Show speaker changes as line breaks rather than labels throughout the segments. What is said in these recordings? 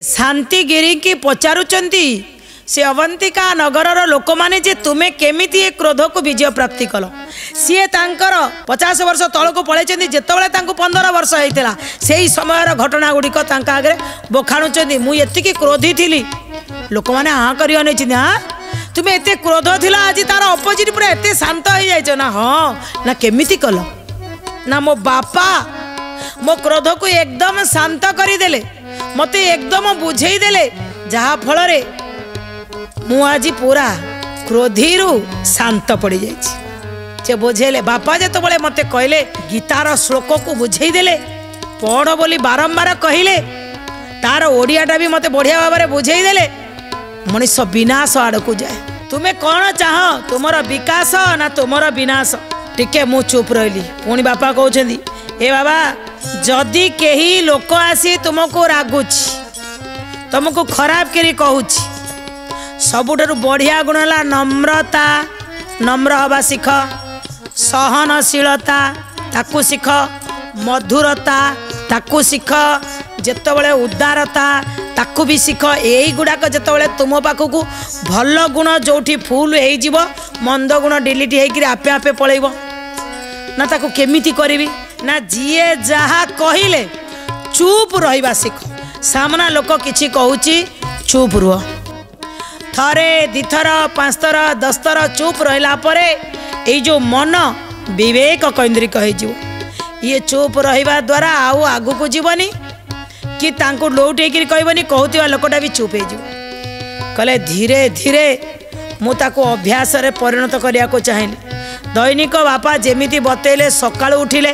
शांतिगिरी की पचारुचंती से अवंतिका नगर लोक माने जे तुम्हें केमिति ए क्रोध को विजय प्राप्ति कल सी तांकर 50 वर्ष तल को पलैं जितेबाला 15 वर्ष होता से ही समय घटना गुड़िक आगे बखाणुंट मुझे क्रोधी थी लोक मैंने हाँ कर हाँ तुम्हें एत क्रोध थिला आज तार अपोजिट पूरा एत शांत हो जाइए ना हाँ ना केमिति कल ना मो बापा मो क्रोध को एकदम शांत करदेले मते एकदम बुझे देले जहा फल मु आज पूरा क्रोधी रु शांत पड़ जाइए बुझेले बापा जो बड़े मते कहले गीतार श्लोक को बुझे देले पढ़ बोली बारंबार कहले तार ओडियाटा भी मते बढ़िया भाव में बुझे देले मनीष विनाश आड़ को जाए तुम्हें कौन चाह तुमर विकास ना तुमर विनाश टिके मु चुप रही पुणी बापा कहते ए बाबा जदि केही लोक आसी तुमको रागुच तुमको खराब करी कहूची सबुठारु बढ़िया गुण है नम्रता नम्र हवा शिख सहनशीलता ताकू शिख मधुरता ताकू शिख जेतबेले उदारता ताकू भी शिख यही गुड़ाक जितेबाला तुम पाखक भल गुण जोठी फुल हो मंद गुण डिलीट होकर आपे आपे पलैब ना ताकू केमिति करी ना जीए जहा कहले चुप रहिबा शिख सामना लोक किछि कहूची चुप रुह थरे दिथर पांच थर 10 थर चुप रहिला परे ए जो मन विवेक केन्द्रिक हो ये चुप रहिबा द्वारा आउ आगु को जीवनी कि तांको लौटे कहबनी कहूथिबा लोकटा भी चुप हो कहले धीरे धीरे मु ताको अभ्यास रे परिणत करिया को चाहिए दैनिक बापा जेमिति बतेले सकाळु उठिले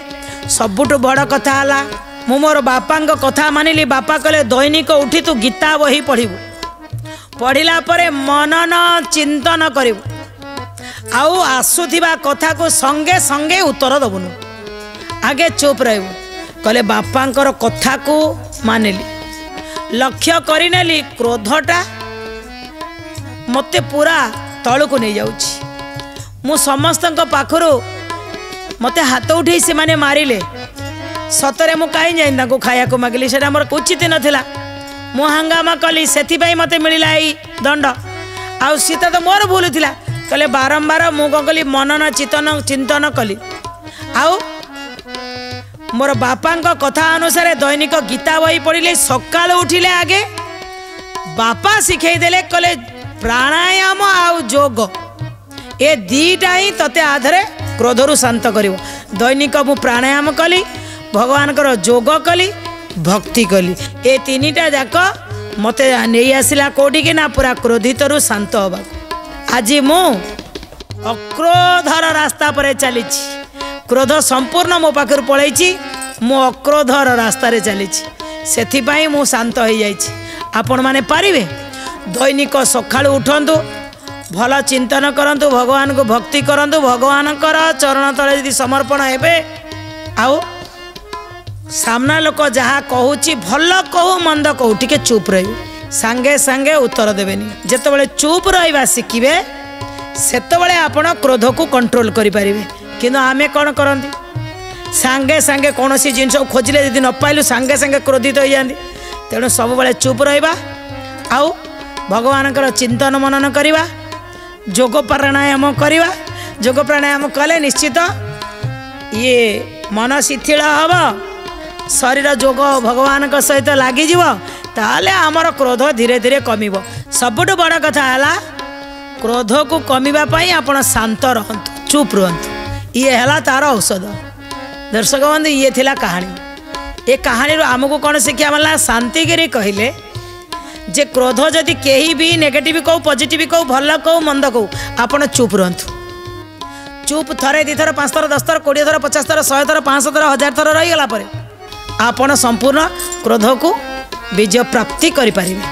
सबुठु बड़ कथा हला मु मोर बापांक कथा मानिली बापा कहले दैनिक उठी तू गीता बही पढ़िबू पढ़िला परे मनन चिंतन करिबू आउ आसुथिबा कथा को संगे संगे उत्तर दबुनु आगे चुप रहबू कहले बापांकर कथा को मानिली लक्ष्य करिनेली क्रोधटा मते पूरा तल को नहीं जाउछि मु समस्त पाखरु मते हाथ उठे से माने मारिले सतरे मु कहीं जाइन खाया को मागिली से मोर उचित नथिला मु हंगामा कली से मते मिलला ई दंड आउ सीता तो मोर भूल थिला कहले बारंबार मु कली मनन चिंतन कली आउ मोर बापांक कथा अनुसार दैनिक गीता बही पढ़िले सकाल उठिले आगे बापा शिखई देले कहले प्राणायाम आउ योग ए दीटा ही तते आधरे क्रोधरु शांत करिवो दैनिक मु प्राणायाम कली भगवान कर योग कली भक्ति कली ए तीनिटा जाक मते नहीं आसिला कोडी के ना पूरा क्रोधित रु शांत होबा आज मु अक्रोधर रास्ता पर चली क्रोध संपूर्ण मो पाखर पलैछि मु अक्रोधर रास्ता रे चली सेथिपाई मु शांत हो जाइछि आपण माने पारिबे दैनिक सकाळु उठंतु भल चिंतन करंतु भगवान को भक्ति करंतु भगवान कर चरण तले यदि समर्पण हेबे आउ सामना लोक जहाँ कहूची भल कहू मंद कहू टिके चुप रही सांगे सांगे उत्तर देवेनी जेतेबेले चुप रहिबा शिखिबे सेतेबेले आपण क्रोध को कंट्रोल करि परिबे किंतु आमे कोन करंती सांगे सांगे कौन सी जिनस खोजिले यदि न पाइलु सांगे सांगे क्रोधित हो जाती तेणु सब बेले चुप रहिबा आउ भगवान चिंतन मनन करिबा योग प्राणायाम करिबा योग प्राणायाम कले निश्चित ये मन शिथिल हब शरीर योग भगवान सहित लगिज ताले आमर क्रोध धीरे धीरे कमिब सबुठ बड़ कथा है क्रोध को कमिबा पई आपण शांत रहंतु चुप रहंतु ये है तार औषध दर्शक बंधु ये थिला कहानी ए कहानी आमको कौन शिक्षा मिलला शांतिगिरी कहले जे क्रोध जदि केही भी नेगेटिव कहू पॉजिटिव कहू भल कहू मंद कहू आपण चुप रहंतु चुप थरे 2 थर 5 थर 10 थर 20 थर 50 थर 100 थर 500 थर 1000 थर रही गला परे आपण संपूर्ण क्रोध को विजय प्राप्ति करि परिबे।